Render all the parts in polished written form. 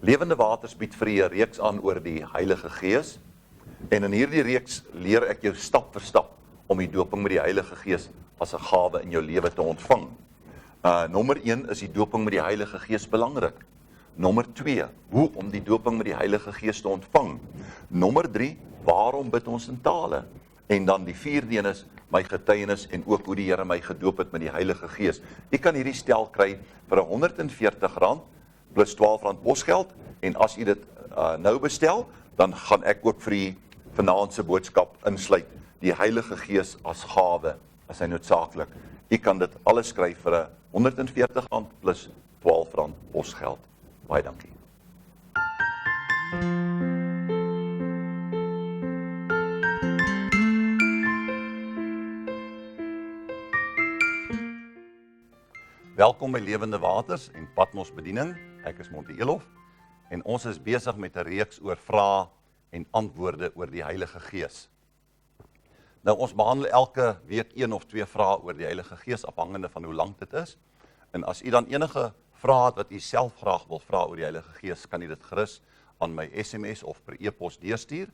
Lewende Waters bied vir u 'n reeks aan oor die Heilige Gees. En in hierdie reeks leer ek jou stap vir stap om die doping met die Heilige Gees as 'n gawe in jou lewe te ontvang. Nommer 1 is die doping met die Heilige Gees belangrik. Nommer 2, hoe om die doping met die Heilige Gees te ontvang. Nommer 3, waarom bid ons in tale? En dan die 4de een is my getuienis en ook hoe die Here my gedoop het met die Heilige Gees. Jy kan hierdie stel kry vir R140 plus R12 posgeld, en as jy dit nou bestel, dan gaan ek ook vir die vanaand se boodskap insluit, die Heilige Gees as gawe, as hy noodsaaklik. Jy kan dit alles skryf vir R140 plus R12 posgeld. Baie dankie. Welkom by Lewende Waters en Patmos Bediening. Ek is Monty Elof en ons is besig met 'n reeks oor vrae en antwoorde oor die Heilige Gees. Nou ons behandel elke week 1 of 2 vrae oor die Heilige Gees, afhangende van hoe lank dit is. En as u dan enige vrae het wat u self graag wil vra oor die Heilige Gees, kan u dit gerus aan my SMS of per e-pos deurstuur.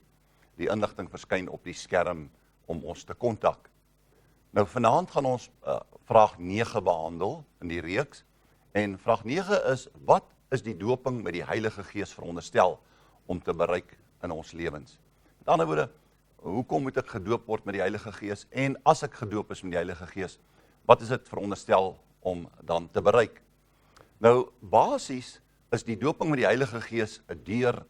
Die inligting verskyn op die skerm om ons te kontak. Nou vanaand gaan ons vraag 9 behandel in die reeks. En vraag 9 is, wat is die doping met die Heilige Gees veronderstel om te bereik in ons lewens? Met ander woorde, hoekom moet ek gedoop word met die Heilige Gees? En as ek gedoop is met die Heilige Gees, wat is dit veronderstel om dan te bereik? Nou, basies is die doping met die Heilige Gees 'n deur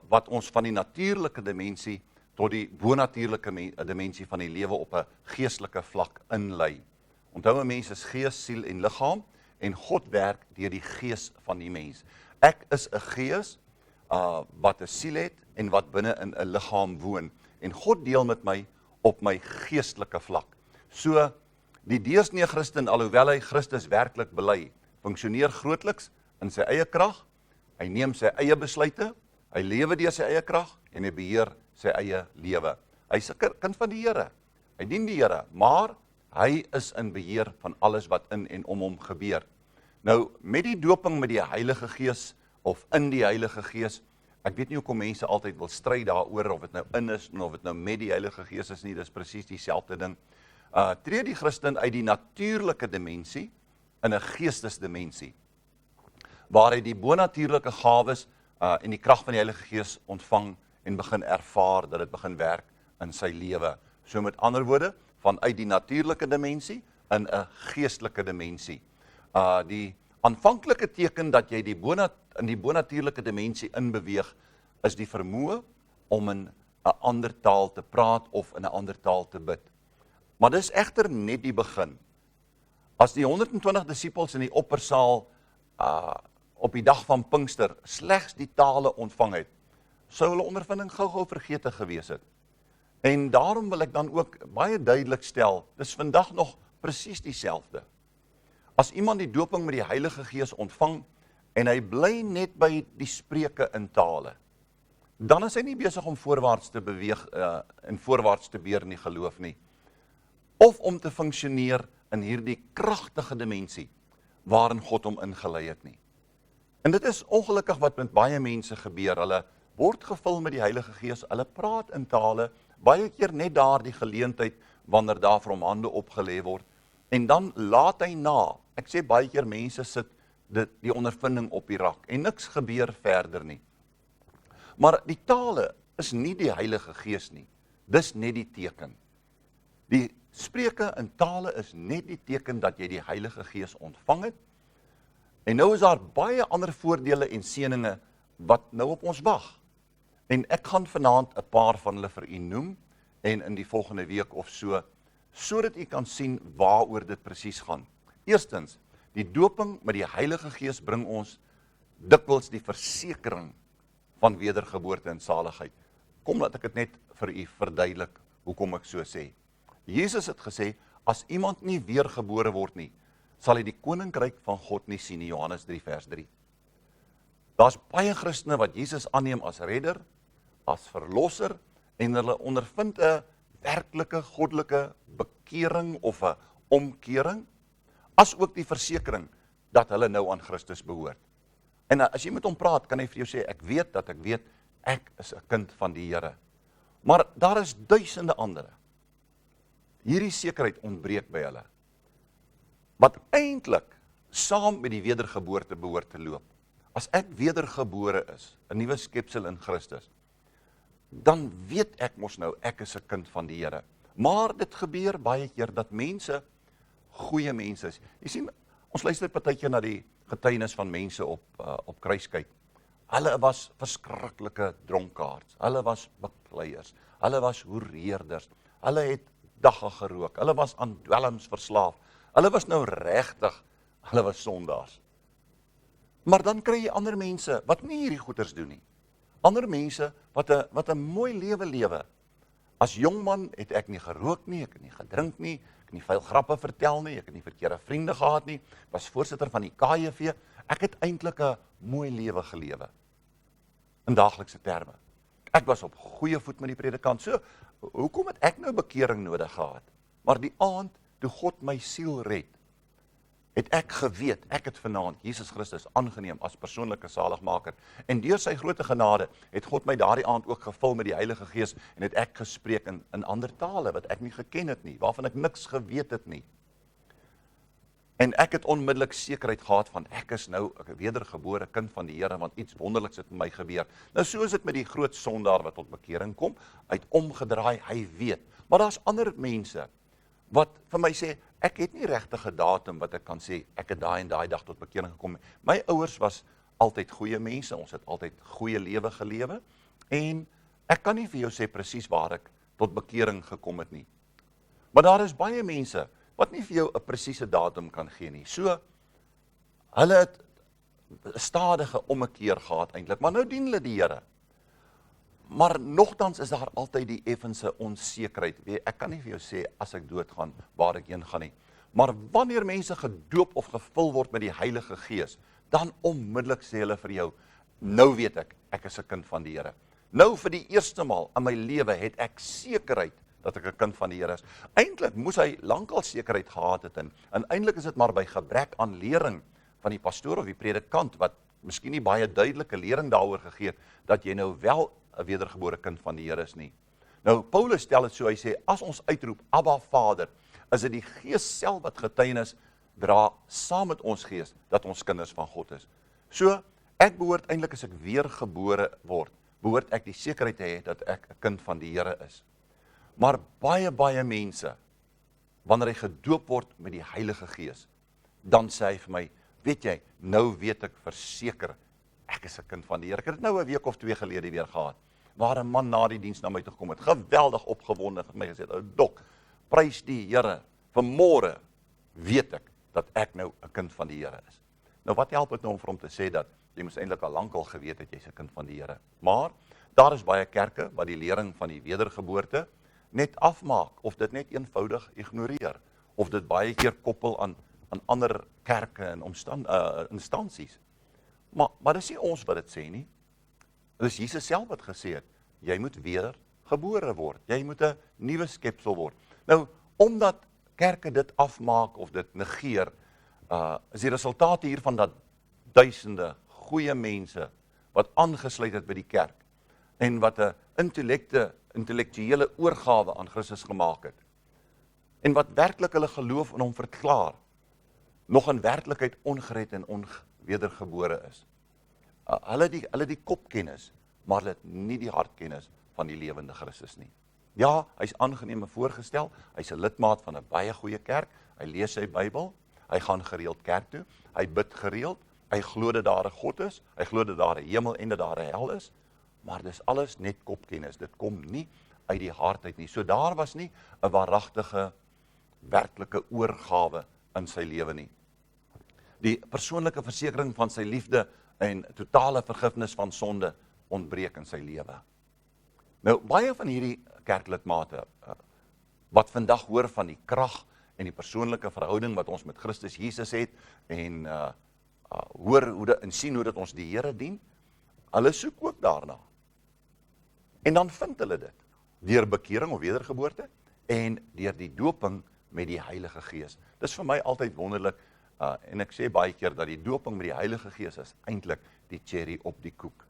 wat ons van die natuurlike dimensie tot die bonatuurlike dimensie van die lewe op 'n geestelike vlak inlei. Onthou, 'n mens is gees, siel en liggaam, en God werk deur die gees van die mens. Ek is 'n gees wat 'n siel het en wat binne in 'n liggaam woon. En God deel met my op my geestelike vlak. So, die deursnee Christen, alhoewel hy Christus werklik bely, funksioneer grootliks in sy eie krag, hy neem sy eie besluite, hy lewe deur sy eie krag, en hy beheer sy eie lewe. Hy is 'n kind van die Here, hy dien die Here, maar hy is in beheer van alles wat in en om hom gebeur. Nou, met die doping met die Heilige Gees, of in die Heilige Gees, ek weet nie hoekom mense altyd wil stry daaroor, of dit nou in is, of dit nou met die Heilige Gees is nie, dis presies dieselfde ding. Tree die Christen uit die natuurlike dimensie, in 'n geestesdimensie, waar hy die bonatuurlike gawes en die krag van die Heilige Gees ontvang, en begin ervaar dat dit begin werk in sy lewe. So met ander woorde, vanuit die natuurlike dimensie in 'n geestelike dimensie. Die aanvanklike teken dat jy in die bonatuurlike dimensie inbeweeg, is die vermoë om in 'n ander taal te praat of in 'n ander taal te bid. Maar dis egter net die begin. As die 120 disippels in die oppersaal op die dag van Pinkster slegs die tale ontvang het, sou hulle ondervinding gou-gou vergete gewees het. En daarom wil ek dan ook baie duidelik stel, dis vandag nog presies dieselfde. As iemand die doping met die Heilige Gees ontvang, en hy bly net by die spreuke in tale, dan is hy nie besig om voorwaarts te beweeg en voorwaarts te beer in die geloof nie, of om te funksioneer in hierdie kragtige dimensie, waarin God hom ingelei het nie. En dit is ongelukkig wat met baie mense gebeur, hulle word gevul met die Heilige Gees, hulle praat in tale, baie keer net daar die geleentheid, wanneer daar vir hom hande opgelê word, en dan laat hy na. Ek sê baie keer mense sit die ondervinding op die rak, en niks gebeur verder nie. Maar die tale is nie die Heilige Gees nie, dis net die teken. Die spreuke in tale is net die teken dat jy die Heilige Gees ontvang het, en nou is daar baie ander voordele en seëninge wat nou op ons wag. En ek gaan vanaand 'n paar van hulle vir u noem, en in die volgende week of so, sodat u kan sien waaroor dit presies gaan. Eerstens, die doping met die Heilige Gees bring ons dikwels die versekering van wedergeboorte en saligheid. Kom, laat ek dit net vir u verduidelik, hoekom ek so sê. Jesus het gesê, as iemand nie weergebore word nie, sal hy die koninkryk van God nie sien nie, Johannes 3 vers 3. Daar's baie Christene wat Jesus aanneem as redder, as verlosser, en hulle ondervind 'n werklike goddelike bekering of 'n omkering, as ook die versekering dat hulle nou aan Christus behoort. En as jy met hom praat, kan hy vir jou sê, ek weet dat ek weet, ek is 'n kind van die Here. Maar daar is duisende ander. Hierdie sekerheid ontbreek by hulle. Wat eintlik saam met die wedergeboorte behoort te loop. As ek wedergebore is, 'n nuwe skepsel in Christus, dan weet ek mos nou, ek is 'n kind van die Here. Maar dit gebeur baie keer dat mense goeie mense is. Jy sien, ons luister partykeer na die getuienis van mense op Kruiskyk. Hulle was verskriklike dronkaards, hulle was bekleiers, hulle was hoereerders, hulle het dagga gerook, hulle was aan dwelms verslaaf, hulle was nou regtig, hulle was sondaars. Maar dan kry jy ander mense wat nie hierdie goeders doen nie. Ander mense wat 'n mooi lewe lewe. As jongman het ek nie gerook nie, ek het nie gedrink nie, ek het nie vuil grappe vertel nie, ek het nie verkeerde vriende gehad nie, was voorsitter van die KJV, ek het eintlik 'n mooi lewe gelewe. In daaglikse terme. Ek was op goeie voet met die predikant. So, hoekom het ek nou bekering nodig gehad? Maar die aand, toe God my siel red, het ek geweet, ek het vanaand Jesus Christus aangeneem as persoonlike saligmaker. En deur sy grote genade het God my daardie aand ook gevul met die Heilige Gees en het ek gespreek in ander tale wat ek nie geken het nie, waarvan ek niks geweet het nie. En ek het onmiddellik sekerheid gehad van ek is nou 'n wedergebore kind van die Here, want iets wonderliks het met my gebeur. Nou so is dit met die groot sondaar wat tot bekering kom, hy het omgedraai, hy weet. Maar daar's ander mense wat vir my sê, ek het nie regtig 'n datum wat ek kan sê, ek het daai en daai dag tot bekering gekom. My ouers was altyd goeie mense, ons het altyd goeie lewe gelewe, en ek kan nie vir jou sê presies waar ek tot bekering gekom het nie. Maar daar is baie mense wat nie vir jou 'n presiese datum kan gee nie. So, hulle het 'n stadige ommekeer gehad eintlik, maar nou dien hulle die Here. Maar nogtans is daar altyd die effense onsekerheid. Ek kan nie vir jou sê, as ek doodgaan, waar ek heen gaan nie. Maar wanneer mense gedoop of gevul word met die Heilige Gees, dan onmiddellik sê hulle vir jou, nou weet ek is 'n kind van die Here. Nou vir die eerste maal in my lewe het ek sekerheid dat ek 'n kind van die Here is. Eintlik moes hy lankal sekerheid gehad het, en eintlik is dit maar by gebrek aan lering van die pastoor of die predikant, wat miskien nie baie duidelike lering daaroor gegee het, dat jy nou wel 'n wedergebore kind van die Here is nie. Nou, Paulus stel dit so, hy sê, as ons uitroep, Abba Vader, is dit die Gees self wat getuienis dra saam met ons gees, dat ons kinders van God is. So, ek behoort eintlik, as ek weergebore word, behoort ek die sekerheid te hê dat ek 'n kind van die Here is. Maar baie mense, wanneer hy gedoop word met die Heilige Gees, dan sê hy vir my, weet jy, nou weet ek verseker, ek is 'n kind van die Here. Ek het dit nou 'n week of 2 gelede weer gehad, waar 'n man na die diens na my toe gekom het, geweldig opgewonde, het my gesê, Dok, prys die Here, vanmôre weet ek, dat ek nou 'n kind van die Here is. Nou wat help het nou om vir hom te sê dat, jy moes eintlik al lankal geweet het, jy's 'n kind van die Here. Maar, daar is baie kerke, wat die lering van die wedergeboorte, net afmaak, of dit net eenvoudig ignoreer, of dit baie keer koppel aan ander kerke en instansies. Maar dis nie ons wat dit sê nie. Dis Jesus self wat gesê het, jy moet weer gebore word, jy moet 'n nuwe skepsel word. Nou, omdat kerke dit afmaak of dit negeer, is die resultate hiervan dat duisende goeie mense wat aangesluit het by die kerk en wat 'n intellektuele oorgawe aan Christus gemaak het en wat werklik hulle geloof in hom verklaar, nog in werklikheid ongered en onwedergebore is. Hulle die kopkennis, maar hulle het nie die hartkennis van die lewende Christus nie. Ja, hy's aangeneem en voorgestel, hy's 'n lidmaat van 'n baie goeie kerk, hy lees sy Bybel, hy gaan gereeld kerk toe, hy bid gereeld, hy glo dat daar 'n God is, hy glo dat daar 'n hemel en dat daar 'n hel is, maar dis alles net kopkennis, dit kom nie uit die hart uit nie. So daar was nie 'n waaragtige, werklike oorgawe in sy lewe nie. Die persoonlike versekering van sy liefde en totale vergifnis van sonde ontbreek in sy lewe. Nou, baie van hierdie kerklidmate, wat vandag hoor van die krag en die persoonlike verhouding wat ons met Christus Jesus het, en hoor en sien hoe dat ons die Here dien, hulle soek ook daarna. En dan vind hulle dit, deur bekering of wedergeboorte, en deur die doping met die Heilige Gees. Dis vir my altyd wonderlik, En ek sê baie keer dat die doping met die Heilige Gees is eintlik die cherry op die koek.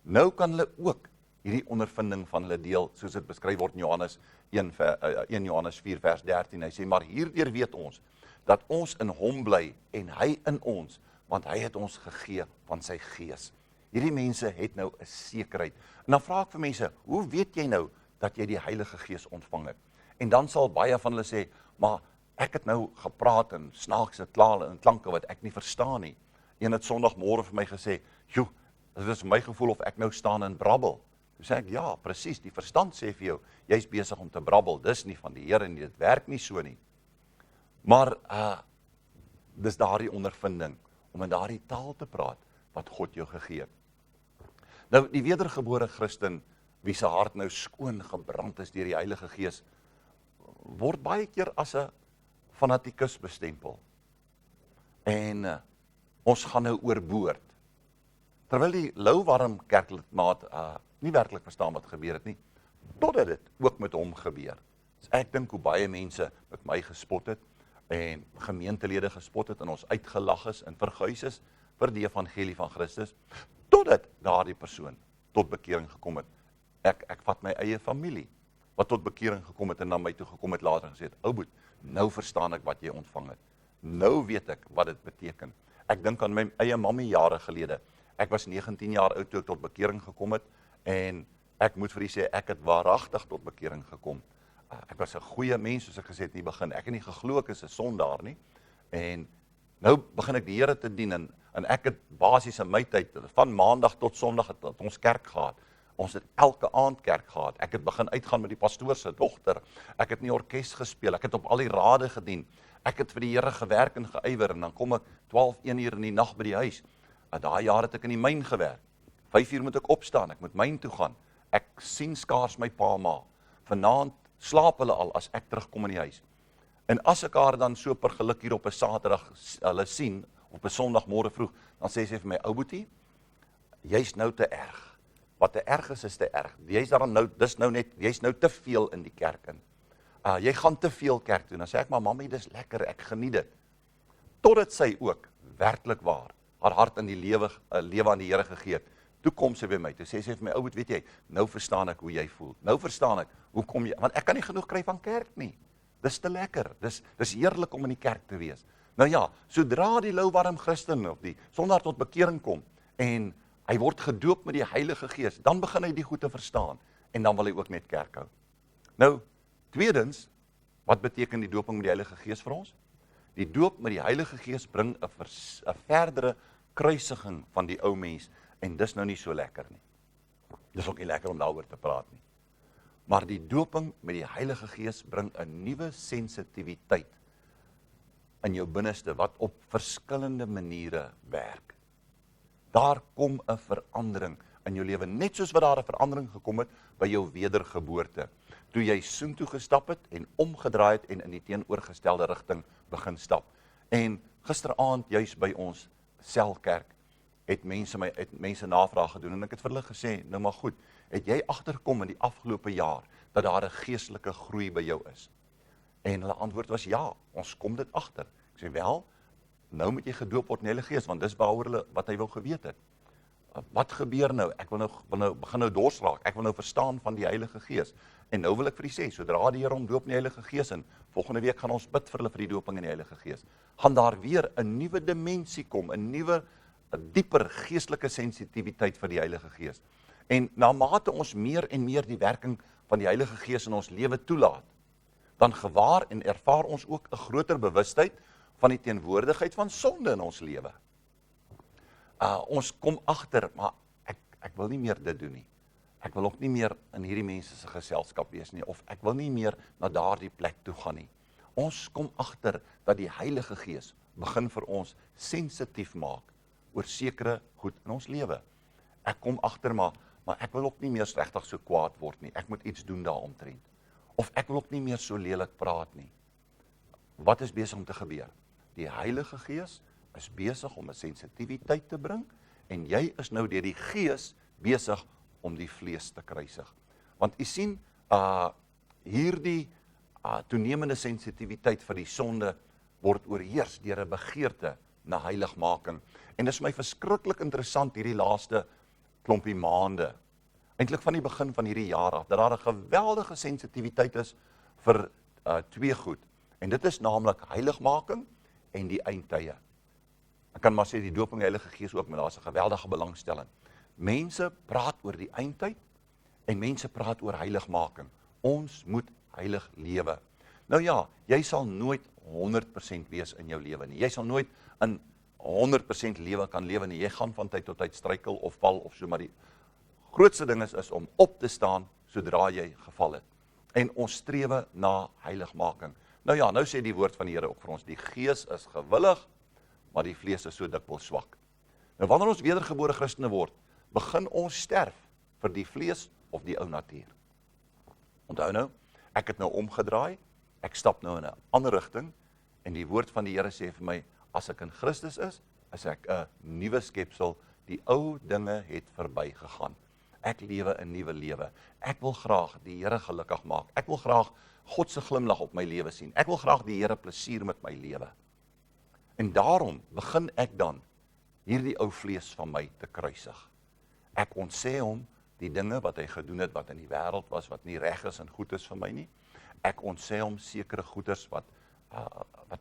Nou kan hulle ook hierdie ondervinding van hulle deel, soos dit beskryf word in Johannes 1 Johannes 4 vers 13. Hy sê, maar hierdeur weet ons, dat ons in hom bly en hy in ons, want hy het ons gegee van sy gees. Hierdie mense het nou 'n sekerheid. En dan vra ek vir mense, hoe weet jy nou dat jy die Heilige Gees ontvang het? En dan sal baie van hulle sê, maar ek het nou gepraat in snaakse tale en klanke wat ek nie verstaan nie. Een het Sondagmôre vir my gesê, joe, dit is my gevoel of ek nou staan en brabbel. Toe sê ek, ja, presies, die verstand sê vir jou, jy's besig om te brabbel, dis nie van die Here nie, dit werk nie so nie. Maar, dis daardie ondervinding, om in daardie taal te praat, wat God jou gegee het. Nou, die wedergebore Christen, wie se hart nou skoon gebrand is deur die Heilige Gees, word baie keer as 'n fanatikus bestempel. En ons gaan nou oorboord. Terwyl die louwarm kerklidmaat nie werklik verstaan wat gebeur het nie, totdat dit ook met hom gebeur. Dus ek dink hoe baie mense met my gespot het, en gemeentelede gespot het, en ons uitgelag is en verguis is vir die evangelie van Christus, totdat daardie persoon tot bekering gekom het. Ek vat my eie familie, wat tot bekering gekom het en na my toe gekom het later en gesê het, ou boet, nou verstaan ek wat jy ontvang het. Nou weet ek wat dit beteken. Ek dink aan my eie mammie jare gelede. Ek was 19 jaar oud toe ek tot bekering gekom het, en ek moet vir u sê, ek het waaragtig tot bekering gekom. Ek was 'n goeie mens, soos ek gesê het in die begin. Ek het nie geglo ek is 'n sondaar nie. En nou begin ek die Here te dien, en ek het basies in my tyd, van maandag tot sondag het ons kerk gehad. Ons het elke aand kerk gehad. Ek het begin uitgaan met die pastoor se dogter. Ek het in die orkes gespeel. Ek het op al die rade gedien. Ek het vir die Here gewerk en geywer, en dan kom ek 12, 1 uur in die nag by die huis. Daai jaar het ek in die myn gewerk. 5 uur moet ek opstaan, ek moet myn toe gaan. Ek sien skaars my pa ma. Vanaand slaap hulle al as ek terugkom in die huis. En as ek haar dan so per geluk hier op 'n Saterdag hulle sien, op 'n Sondagmôre vroeg, dan sê sy vir my, ou boetie, jy's nou te erg. Wat te erg is te erg. Jy's nou te veel in die kerk in. Jy gaan te veel kerk toe. Dan sê ek, maar mami, dis lekker, ek geniet dit. Totdat sy ook, werklik waar, haar hart in die lewe aan die Here gegee het. Toe kom sy by my, toe sê sy vir my, ou, weet jy, nou verstaan ek hoe jy voel. Nou verstaan ek, hoe kom jy, want ek kan nie genoeg kry van kerk nie. Dis te lekker, dis heerlik om in die kerk te wees. Nou ja, sodra die louwarm Christen of die sondaar tot bekering kom, en hy word gedoop met die Heilige Gees, dan begin hy die goed te verstaan, en dan wil hy ook net kerk hou. Nou, tweedens, wat beteken die doping met die Heilige Gees vir ons? Die doop met die Heilige Gees bring 'n verdere kruisiging van die ou mens, en dis nou nie so lekker nie. Dis ook nie lekker om daaroor te praat nie. Maar die doping met die Heilige Gees bring 'n nuwe sensitiwiteit in jou binneste, wat op verskillende maniere werk. Daar kom 'n verandering in jou lewe, net soos wat daar 'n verandering gekom het by jou wedergeboorte, toe jy soontoe gestap het en omgedraai het en in die teenoorgestelde rigting begin stap. En gisteraand juis by ons selkerk het mense navraag gedoen, en ek het vir hulle gesê, nou maar goed, het jy agtergekom in die afgelope jaar dat daar 'n geestelike groei by jou is? En hulle antwoord was ja, ons kom dit agter. Ek sê wel, nou moet jy gedoop word in die Heilige Gees, want dis waaroor hulle wat hy wil geweet het. Wat gebeur nou? Ek begin nou dors raak. Ek wil nou verstaan van die Heilige Gees. En nou wil ek vir u sê, sodra die Here hom doop in die Heilige Gees, en volgende week gaan ons bid vir hulle vir die doping in die Heilige Gees, gaan daar weer 'n nuwe dimensie kom, 'n dieper geestelike sensitiwiteit vir die Heilige Gees. En na mate ons meer en meer die werking van die Heilige Gees in ons lewe toelaat, dan gewaar en ervaar ons ook 'n groter bewustheid van die teenwoordigheid van sonde in ons lewe. Ons kom agter, maar ek wil nie meer dit doen nie. Ek wil ook nie meer in hierdie mense se geselskap wees nie, of ek wil nie meer na daardie plek toe gaan nie. Ons kom agter dat die Heilige Gees begin vir ons sensitief maak oor sekere goed in ons lewe. Ek kom agter, maar ek wil ook nie meer regtig so kwaad word nie. Ek moet iets doen daaromtrent. Of ek wil ook nie meer so lelik praat nie. Wat is besig om te gebeur? Die Heilige Gees is besig om 'n sensitiwiteit te bring, en jy is nou deur die Gees besig om die vlees te kruisig. Want u sien, hierdie toenemende sensitiwiteit vir die sonde word oorheers deur 'n begeerte na heiligmaking. En dis my verskriklik interessant hierdie laaste klompie maande, eintlik van die begin van hierdie jaar af, dat daar 'n geweldige sensitiwiteit is vir twee goed. En dit is naamlik heiligmaking en die eindtye. Ek kan maar sê die doop in die Heilige Gees ook, maar daar's 'n geweldige belangstelling. Mense praat oor die eindtyd en mense praat oor heiligmaking. Ons moet heilig lewe. Nou ja, jy sal nooit 100% wees in jou lewe nie. Jy sal nooit in 100% lewe kan lewe nie. Jy gaan van tyd tot tyd struikel of val of so, maar die grootste ding is om op te staan sodra jy geval het. En ons strewe na heiligmaking. Nou ja, nou sê die woord van die Here ook vir ons, die gees is gewillig, maar die vlees is so dikwels swak. Nou wanneer ons wedergebore Christene word, begin ons sterf vir die vlees of die ou natuur. Onthou nou, ek het nou omgedraai, ek stap nou in 'n ander rigting, en die woord van die Here sê vir my, as ek in Christus is ek 'n nuwe skepsel, die ou dinge het verbygegaan. Ek lewe 'n nuwe lewe. Ek wil graag die Here gelukkig maak. Ek wil graag God se glimlag op my lewe sien. Ek wil graag die Here plesier met my lewe. En daarom begin ek dan hierdie ou vlees van my te kruisig. Ek ontsê hom die dinge wat hy gedoen het, wat in die wêreld was, wat nie reg is en goed is vir my nie. Ek ontsê hom sekere goeders wat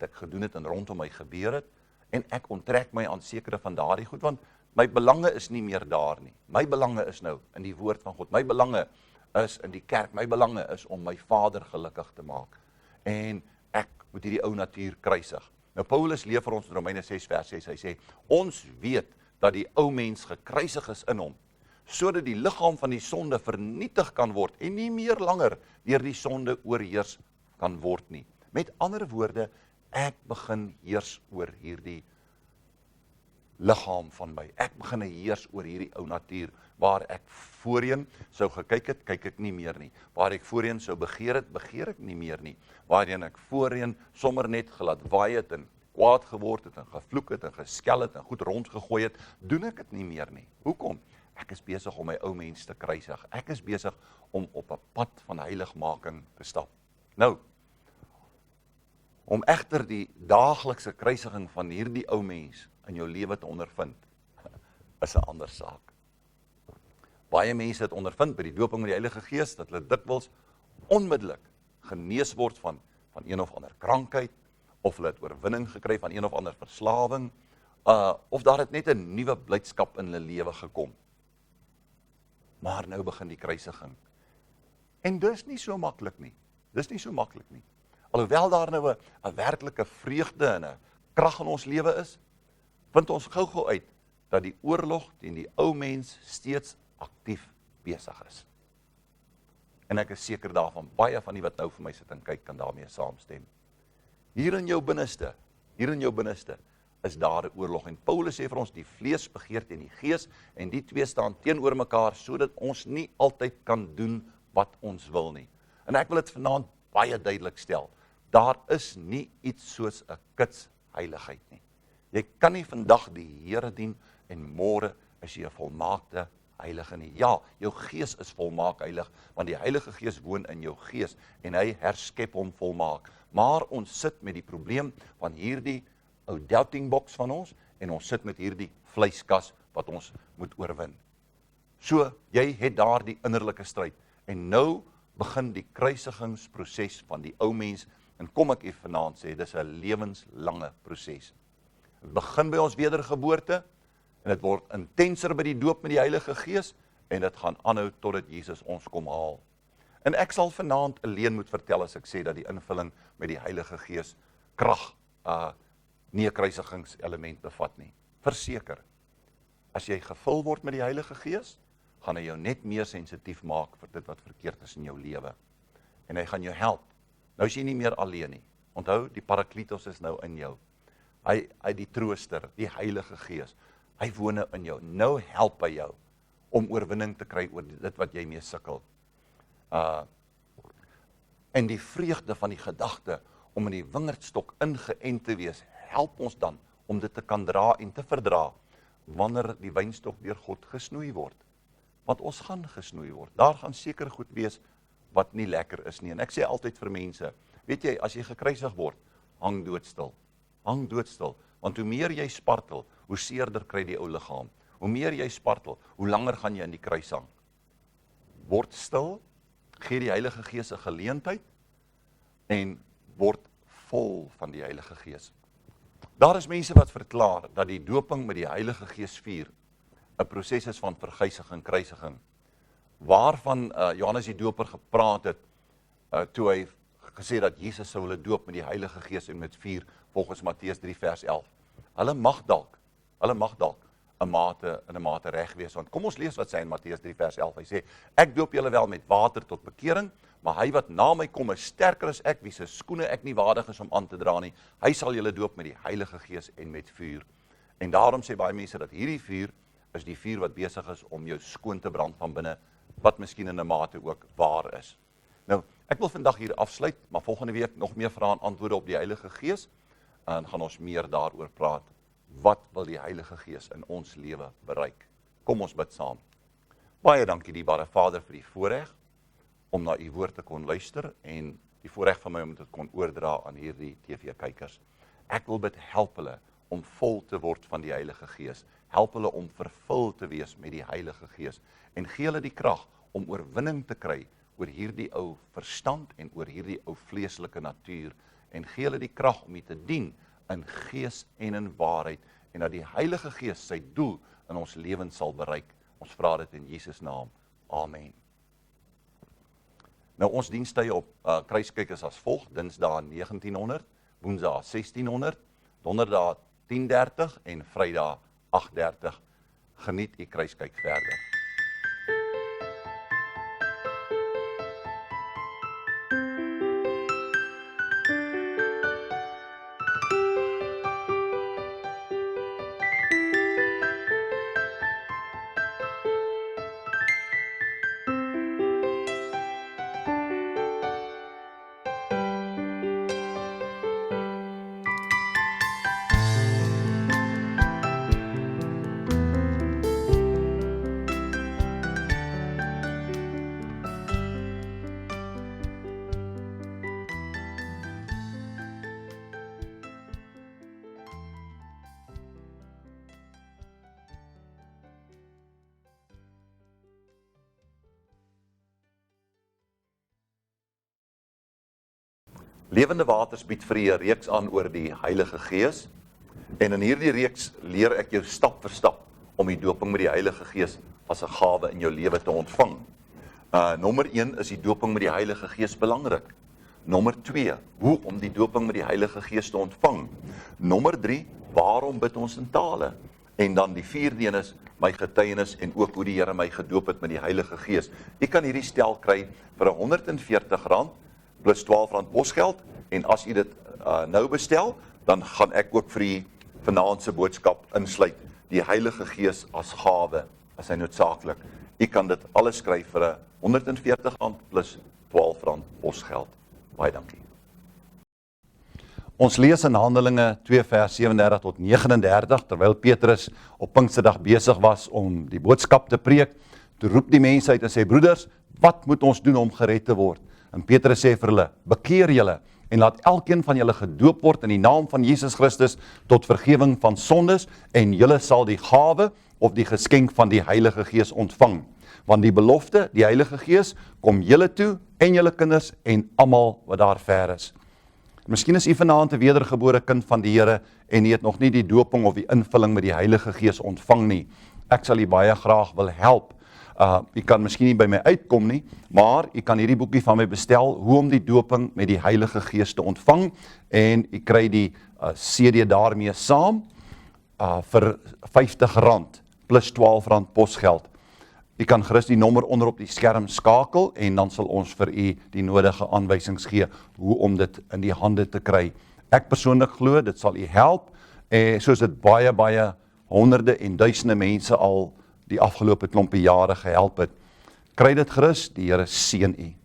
ek gedoen het en rondom my gebeur het, en ek onttrek my aan sekere van daardie goed, want my belange is nie meer daar nie. My belange is nou in die woord van God. My belange is in die kerk. My belange is om my Vader gelukkig te maak. En ek moet hierdie ou natuur kruisig. Nou Paulus leer vir ons in Romeine 6 vers 6, hy sê, ons weet dat die ou mens gekruisig is in hom, sodat die liggaam van die sonde vernietig kan word, en nie meer langer deur die sonde oorheers kan word nie. Met ander woorde, ek begin heers oor hierdie liggaam van my. Ek begin heers oor hierdie ou natuur, waar ek voorheen sou gekyk het, kyk ek nie meer nie. Waar ek voorheen sou begeer het, begeer ek nie meer nie. Waarheen ek voorheen sommer net gelaat waai het en kwaad geword het en gevloek het en geskel het en goed rondgegooi het, doen ek dit nie meer nie. Hoekom? Ek is besig om my ou mens te kruisig. Ek is besig om op 'n pad van heiligmaking te stap. Nou, om egter die daaglikse kruisiging van hierdie ou mens in jou lewe te ondervind, is 'n ander saak. Baie mense het ondervind by die dooping met die Heilige Gees, dat hulle dikwels onmiddellik genees word van een of ander krankheid, of hulle het oorwinning gekry van een of ander verslawing, of daar het net 'n nuwe blydskap in hulle lewe gekom. Maar nou begin die kruisiging. En dis nie so maklik nie. Dis nie so maklik nie. Alhoewel daar nou 'n werklike vreugde en 'n krag in ons lewe is, vind ons gou-gou uit dat die oorlog teen die ou mens steeds aktief besig is. En ek is seker daarvan, baie van die wat nou vir my sit en kyk, kan daarmee saamstem. Hier in jou binneste is daar 'n oorlog. En Paulus sê vir ons, die vlees begeer teen die gees, en die twee staan teenoor mekaar, sodat ons nie altyd kan doen wat ons wil nie. En ek wil dit vanaand baie duidelik stel. Daar is nie iets soos 'n kits heiligheid nie. Jy kan nie vandag die Here dien en môre is jy 'n volmaakte heilige nie. Ja, jou gees is volmaak heilig, want die Heilige Gees woon in jou gees en hy herskep hom volmaak. Maar ons sit met die probleem van hierdie ou doubting box van ons, en ons sit met hierdie vleiskas wat ons moet oorwin. So, jy het daar die innerlike stryd, en nou begin die kruisigingsproses van die ou mens, en kom ek hier vanaand sê, dis 'n lewenslange proses. Het begin by ons wedergeboorte, en dit word intenser by die doop met die Heilige Gees, en dit gaan aanhou totdat Jesus ons kom haal. En ek sal vanaand alleen moet vertel as ek sê dat die invulling met die Heilige Gees krag, nie 'n kruisigingselement bevat nie. Verseker, as jy gevul word met die Heilige Gees, gaan hy jou net meer sensitief maak vir dit wat verkeerd is in jou lewe. En hy gaan jou help. Nou is jy nie meer alleen nie. Onthou, die Parakletos is nou in jou. Hy die trooster, die Heilige Gees. Hy woon nou in jou. Nou help hy jou om oorwinning te kry oor dit wat jy mee sukkel. En die vreugde van die gedagte om in die wingerdstok ingeënt te wees, help ons dan om dit te kan dra en te verdra wanneer die wynstok deur God gesnoei word. Want ons gaan gesnoei word. Daar gaan seker goed wees wat nie lekker is nie. En ek sê altyd vir mense, weet jy, as jy gekruisig word, hang doodstil. hang doodstil, want hoe meer jy spartel, hoe seerder kry die ou liggaam. Hoe meer jy spartel, hoe langer gaan jy in die kruis hang. Word stil, gee die Heilige Gees 'n geleentheid en word vol van die Heilige Gees. Daar is mense wat verklaar dat die doping met die Heilige Gees vier 'n proses is van verguisiging, kruisiging, waarvan Johannes die Doper gepraat het, toe hy gesê dat Jesus sou hulle doop met die Heilige Gees en met vuur, volgens Matteus 3 vers 11. Hulle mag dalk 'n mate reg wees, want kom ons lees wat sê in Matteus 3 vers 11, hy sê, ek doop julle wel met water tot bekering, maar hy wat na my kom is sterker as ek, wie se skoene ek nie waardig is om aan te dra nie, hy sal julle doop met die Heilige Gees en met vuur. En daarom sê baie mense dat hierdie vuur is die vuur wat besig is om jou skoon te brand van binne, wat miskien in 'n mate ook waar is. Nou, ek wil vandag hier afsluit, maar volgende week nog meer vrae en antwoorde op die Heilige Gees, en gaan ons meer daaroor praat. Wat wil die Heilige Gees in ons lewe bereik? Kom ons bid saam. Baie dankie, dierbare Vader, vir die voorreg om na u woord te kon luister en die voorreg van my om dit kon oordra aan hierdie TV-kykers. Ek wil bid, help hulle om vol te word van die Heilige Gees. Help hulle om vervul te wees met die Heilige Gees en gee hulle die krag om oorwinning te kry oor hierdie ou verstand en oor hierdie ou vleeslike natuur en gee hulle die krag om u te dien in gees en in waarheid en dat die Heilige Gees sy doel in ons lewens sal bereik. Ons vra dit in Jesus naam. Amen. Nou ons dienstye op kruiskyk is as volg: Dinsdae 1900, Woensdae 1600, Donderdae 10:30 en Vrydag 8:30. Geniet u kruiskyk verder. Lewende Waters bied vir u 'n reeks aan oor die Heilige Gees. En in hierdie reeks leer ek jou stap vir stap om die doping met die Heilige Gees as 'n gawe in jou lewe te ontvang. Nommer 1 is die doping met die Heilige Gees belangrik. Nommer 2, hoe om die doping met die Heilige Gees te ontvang. Nommer 3, waarom bid ons in tale? En dan die 4de een is my getuienis en ook hoe die Here my gedoop het met die Heilige Gees. Jy kan hierdie stel kry vir R140 plus R12 posgeld, en as jy dit nou bestel, dan gaan ek ook vir die vanaand se boodskap insluit, die Heilige Gees as gawe, as hy noodsaaklik. Jy kan dit alles skryf vir R140 plus R12 posgeld. Baie dankie. Ons lees in Handelinge 2 vers 37 tot 39, terwyl Petrus op Pinksterdag besig was om die boodskap te preek, toe roep die mense uit en sê, broeders, wat moet ons doen om gered te word? En Petrus sê vir hulle, bekeer julle en laat elkeen van julle gedoop word in die naam van Jesus Christus tot vergewing van sondes en julle sal die gawe of die geskenk van die Heilige Gees ontvang. Want die belofte, die Heilige Gees, kom julle toe en julle kinders en almal wat daar ver is. Miskien is u vanaand 'n wedergebore kind van die Here en u het nog nie die doping of die invulling met die Heilige Gees ontvang nie. Ek sal u baie graag wil help. U kan miskien nie by my uitkom nie, maar u kan hierdie boekie van my bestel, hoe om die doping met die Heilige Gees te ontvang, en u kry die CD daarmee saam vir R50 plus R12 posgeld. U kan gerus die nommer onder op die skerm skakel en dan sal ons vir u die nodige aanwysings gee hoe om dit in die hande te kry. Ek persoonlik glo dit sal u help, soos dit baie honderde en duisende mense al die afgelope klompie jare gehelp het. Kry dit gerus, die Here seën u.